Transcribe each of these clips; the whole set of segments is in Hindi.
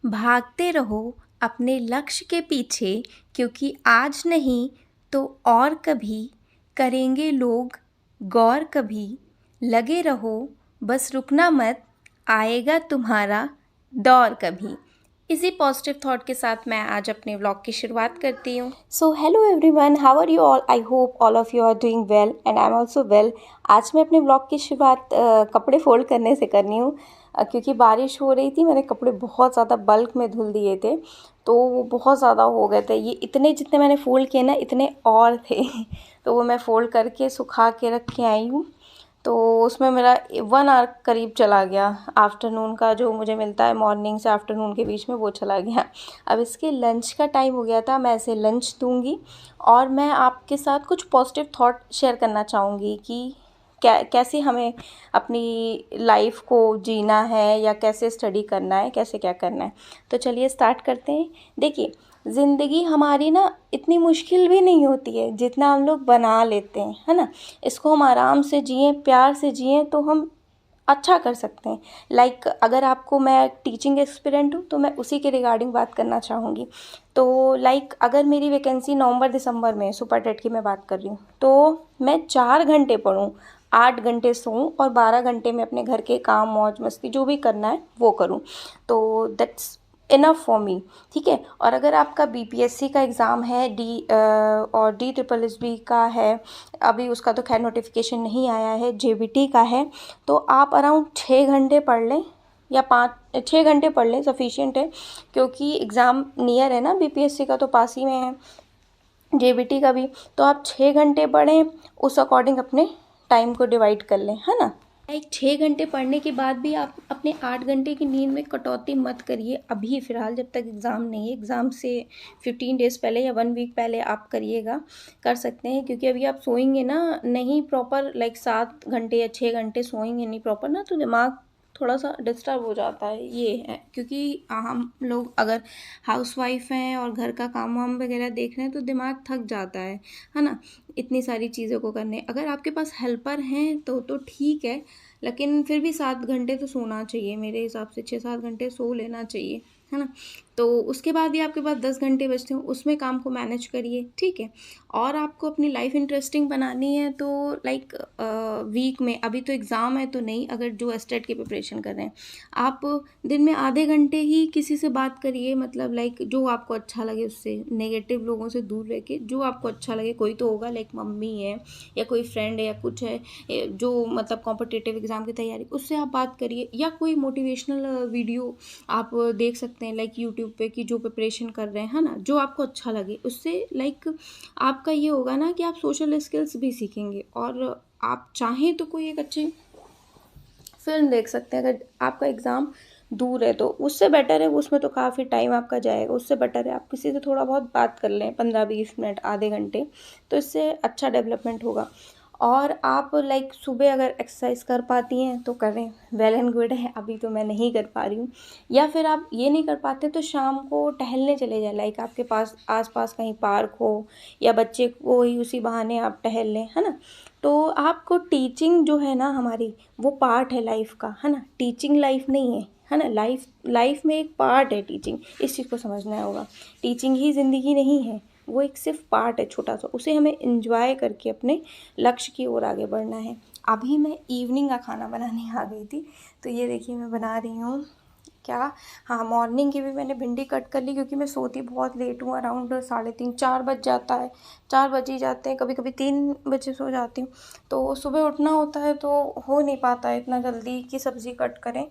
भागते रहो अपने लक्ष्य के पीछे, क्योंकि आज नहीं तो और कभी करेंगे लोग गौर कभी। लगे रहो बस रुकना मत, आएगा तुम्हारा दौर कभी। इसी पॉजिटिव थॉट के साथ मैं आज अपने व्लॉग की शुरुआत करती हूँ। So hello everyone, how are you all? I hope all of you are doing well and I am also well. आज मैं अपने व्लॉग की शुरुआत कपड़े फोल्ड करने से करनी हूँ, क्योंकि बारिश हो रही थी। मैंने कपड़े बहुत ज़्यादा बल्क में धुल दिए थे, तो वो बहुत ज़्यादा हो गए थे। ये इतने जितने मैंने फ़ोल्ड किए ना, इतने और थे तो वो मैं फ़ोल्ड करके सुखा के रख के आई हूँ। तो उसमें मेरा 1 आवर करीब चला गया। आफ्टरनून का जो मुझे मिलता है मॉर्निंग से आफ्टरनून के बीच में, वो चला गया। अब इसके लंच का टाइम हो गया था, मैं इसे लंच दूंगी और मैं आपके साथ कुछ पॉजिटिव थॉट शेयर करना चाहूँगी कि कैसे हमें अपनी लाइफ को जीना है या कैसे स्टडी करना है, कैसे क्या करना है। तो चलिए स्टार्ट करते हैं। देखिए, ज़िंदगी हमारी ना इतनी मुश्किल भी नहीं होती है जितना हम लोग बना लेते हैं, है ना। इसको हम आराम से जिएं, प्यार से जिएं, तो हम अच्छा कर सकते हैं। लाइक अगर आपको, मैं टीचिंग एक्सपीरियंट हूँ तो मैं उसी के रिगार्डिंग बात करना चाहूँगी। तो लाइक अगर मेरी वैकेंसी नवंबर दिसंबर में, सुपर टेट की मैं बात कर रही हूँ, तो मैं 4 घंटे पढूँ, 8 घंटे सोऊं और 12 घंटे में अपने घर के काम, मौज मस्ती जो भी करना है वो करूँ, तो दैट्स इनफ फॉर मी। ठीक है। और अगर आपका बीपीएससी का एग्ज़ाम है, और DSSB का है, अभी उसका तो खैर नोटिफिकेशन नहीं आया है, जेबीटी का है, तो आप अराउंड 6 घंटे पढ़ लें या 5-6 घंटे पढ़ लें, सफिशिएंट है। क्योंकि एग्ज़ाम नियर है ना, बीपीएससी का तो पास ही में है, जेबीटी का भी। तो आप 6 घंटे पढ़ें, उस अकॉर्डिंग अपने टाइम को डिवाइड कर लें, है ना। लाइक 6 घंटे पढ़ने के बाद भी आप अपने 8 घंटे की नींद में कटौती मत करिए अभी फ़िलहाल, जब तक एग्ज़ाम नहीं है। एग्ज़ाम से 15 डेज़ पहले या 1 वीक पहले आप करिएगा, कर सकते हैं। क्योंकि अभी आप सोएंगे ना नहीं प्रॉपर, लाइक 7 घंटे या 6 घंटे सोएंगे नहीं प्रॉपर ना, तो दिमाग थोड़ा सा डिस्टर्ब हो जाता है, ये है। क्योंकि हम लोग अगर हाउसवाइफ हैं और घर का काम वाम वगैरह देख रहे हैं, तो दिमाग थक जाता है ना, इतनी सारी चीज़ों को करने। अगर आपके पास हेल्पर हैं तो ठीक है, लेकिन फिर भी 7 घंटे तो सोना चाहिए, मेरे हिसाब से 6-7 घंटे सो लेना चाहिए, है ना। तो उसके बाद भी आपके पास 10 घंटे बचते हो, उसमें काम को मैनेज करिए, ठीक है। और आपको अपनी लाइफ इंटरेस्टिंग बनानी है तो लाइक वीक में, अभी तो एग्ज़ाम है तो नहीं, अगर जो एस्टेट की प्रिपरेशन कर रहे हैं, आप दिन में आधे घंटे ही किसी से बात करिए। मतलब लाइक जो आपको अच्छा लगे, उससे नेगेटिव लोगों से दूर रह के जो आपको अच्छा लगे, कोई तो होगा लाइक मम्मी है या कोई फ्रेंड है या कुछ है, जो मतलब कॉम्पिटिटिव एग्ज़ाम की तैयारी, उससे आप बात करिए। या कोई मोटिवेशनल वीडियो आप देख सकते हैं लाइक यूट्यूब पे, कि जो प्रिपरेशन कर रहे हैं, है ना, जो आपको अच्छा लगे। उससे लाइक आपका ये होगा ना कि आप सोशल स्किल्स भी सीखेंगे। और आप चाहें तो कोई एक अच्छी फिल्म देख सकते हैं। अगर आपका एग्ज़ाम दूर है तो उससे बेटर है, उसमें तो काफ़ी टाइम आपका जाएगा, उससे बेटर है आप किसी से थोड़ा बहुत बात कर लें, 15-20 मिनट, आधे घंटे, तो इससे अच्छा डेवलपमेंट होगा। और आप लाइक सुबह अगर एक्सरसाइज कर पाती हैं तो करें, वेल एंड गुड है। अभी तो मैं नहीं कर पा रही हूँ। या फिर आप ये नहीं कर पाते तो शाम को टहलने चले जाए, लाइक आपके पास आसपास कहीं पार्क हो, या बच्चे को ही उसी बहाने आप टहल लें, है ना। तो आपको टीचिंग जो है ना हमारी, वो पार्ट है लाइफ का, है ना। टीचिंग लाइफ नहीं है ना। लाइफ में एक पार्ट है टीचिंग, इस चीज़ को समझना होगा। टीचिंग ही ज़िंदगी नहीं है, वो एक सिर्फ पार्ट है छोटा सा, उसे हमें एंजॉय करके अपने लक्ष्य की ओर आगे बढ़ना है। अभी मैं इवनिंग का खाना बनाने आ गई थी, तो ये देखिए मैं बना रही हूँ क्या, हाँ, मॉर्निंग की भी मैंने भिंडी कट कर ली, क्योंकि मैं सोती बहुत लेट हूँ, अराउंड 3:30-4 बज जाता है, 4 बज ही जाते हैं, कभी कभी 3 बजे सो जाती हूँ। तो सुबह उठना होता है तो हो नहीं पाता है इतना जल्दी कि सब्ज़ी कट करें।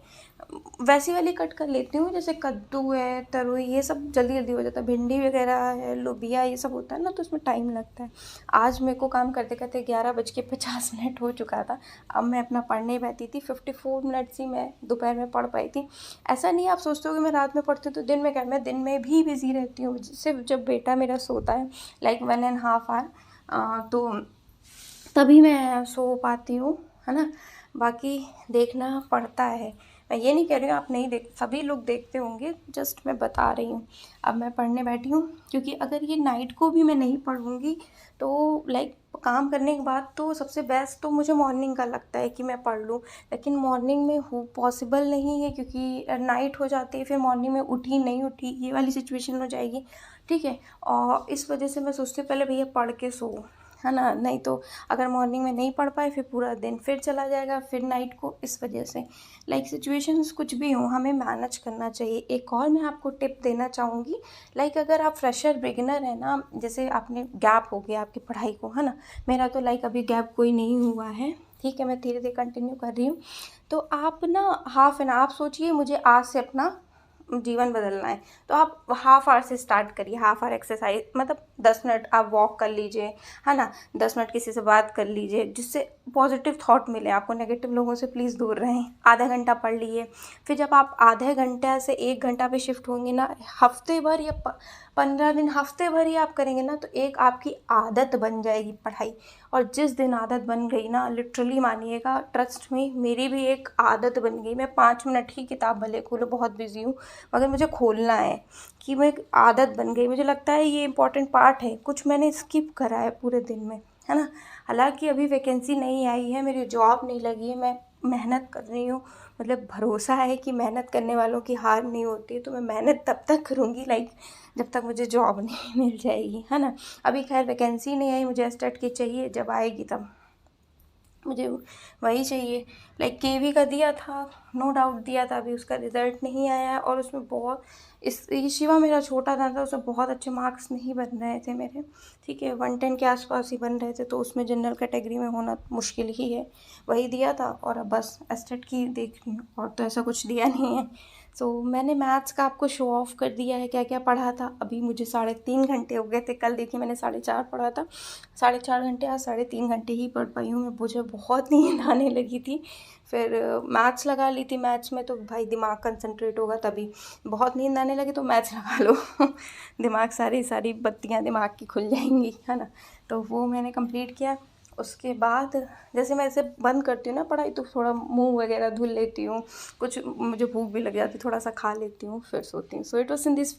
वैसी वाली कट कर लेती हूँ जैसे कद्दू है, तरोई, ये सब जल्दी जल्दी हो जाता है। भिंडी वगैरह है, लोबिया, ये सब होता है ना, तो उसमें टाइम लगता है। आज मेरे को काम करते करते 11:50 हो चुका था। अब मैं अपना पढ़ने बैठी थी, 54 मिनट्स ही मैं दोपहर में पढ़ पाई थी। ऐसा नहीं आप सोचते हो कि मैं रात में पढ़ती हूँ तो दिन में क्या, मैं दिन में भी बिज़ी रहती हूँ, सिर्फ जब बेटा मेरा सोता है लाइक 1.5 आवर, तो तभी मैं सो पाती हूँ, है ना। बाकी देखना पड़ता है। मैं ये नहीं कह रही हूँ आप नहीं देख, सभी लोग देखते होंगे, जस्ट मैं बता रही हूँ। अब मैं पढ़ने बैठी हूँ, क्योंकि अगर ये नाइट को भी मैं नहीं पढ़ूँगी तो लाइक काम करने के बाद तो सबसे बेस्ट तो मुझे मॉर्निंग का लगता है कि मैं पढ़ लूँ, लेकिन मॉर्निंग में हो पॉसिबल नहीं है क्योंकि नाइट हो जाती है, फिर मॉर्निंग में उठी नहीं उठी ये वाली सिचुएशन हो जाएगी, ठीक है। और इस वजह से मैं सोचती हूँ पहले भैया पढ़ के सो, है ना, नहीं तो अगर मॉर्निंग में नहीं पढ़ पाए फिर पूरा दिन फिर चला जाएगा, फिर नाइट को। इस वजह से लाइक सिचुएशंस कुछ भी हों हमें मैनेज करना चाहिए। एक और मैं आपको टिप देना चाहूँगी, लाइक अगर आप फ्रेशर बिगिनर है ना, जैसे आपने गैप हो गया आपकी पढ़ाई को, है ना, मेरा तो लाइक अभी गैप कोई नहीं हुआ है, ठीक है, मैं धीरे धीरे कंटिन्यू कर रही हूँ। तो आप ना हाफ एन आप सोचिए मुझे आज से अपना जीवन बदलना है, तो आप हाफ आवर से स्टार्ट करिए, हाफ आवर एक्सरसाइज, मतलब 10 मिनट आप वॉक कर लीजिए, है ना, 10 मिनट किसी से बात कर लीजिए जिससे पॉजिटिव थॉट मिले आपको, नेगेटिव लोगों से प्लीज़ दूर रहें। आधा घंटा पढ़ लीजिए, फिर जब आप आधे घंटे से 1 घंटा पे शिफ्ट होंगे ना, हफ्ते भर या 15 दिन, हफ्ते भर ही आप करेंगे ना, तो एक आपकी आदत बन जाएगी पढ़ाई। और जिस दिन आदत बन गई ना, लिटरली मानिएगा, ट्रस्ट में, मेरी भी एक आदत बन गई। मैं 5 मिनट ही किताब भले खोलूँ, बहुत बिजी हूँ मगर मुझे खोलना है, कि मैं एक आदत बन गई। मुझे लगता है ये इंपॉर्टेंट पार्ट है, कुछ मैंने स्किप करा है पूरे दिन में, है ना। हालांकि अभी वैकेंसी नहीं आई है, मेरी जॉब नहीं लगी है, मैं मेहनत कर रही हूँ, मतलब भरोसा है कि मेहनत करने वालों की हार नहीं होती, तो मैं मेहनत तब तक करूँगी लाइक जब तक मुझे जॉब नहीं मिल जाएगी, है ना। अभी खैर वैकेंसी नहीं आई, मुझे एस्टेट की चाहिए, जब आएगी तब मुझे वही चाहिए। लाइक केवी का दिया था, नो डाउट दिया था, अभी उसका रिज़ल्ट नहीं आया और उसमें बहुत ये शिवा मेरा छोटा था उसमें बहुत अच्छे मार्क्स नहीं बन रहे थे मेरे, ठीक है, 110 के आसपास ही बन रहे थे, तो उसमें जनरल कैटेगरी में होना मुश्किल ही है। वही दिया था और अब बस एस्टेट की देख रही हूँ, और तो ऐसा कुछ दिया नहीं है। सो मैंने मैथ्स का आपको शो ऑफ कर दिया है क्या क्या पढ़ा था। अभी मुझे 3.5 घंटे हो गए थे, कल देखिए मैंने 4.5 पढ़ा था, 4.5 घंटे, आज 3.5 घंटे ही पढ़ पाई हूँ मैं, मुझे बहुत नींद आने लगी थी। फिर मैथ्स लगा ली थी, मैथ्स में तो भाई दिमाग कंसंट्रेट होगा तभी, बहुत नींद आने लगी तो मैथ्स लगा लो दिमाग सारी बत्तियाँ दिमाग की खुल जाएंगी, है ना। तो वो मैंने कंप्लीट किया। उसके बाद जैसे मैं ऐसे बंद करती हूँ ना पढ़ाई, तो थोड़ा मुंह वगैरह धुल लेती हूँ, कुछ मुझे भूख भी लग जाती है, थोड़ा सा खा लेती हूँ, फिर सोती हूँ। So it was in this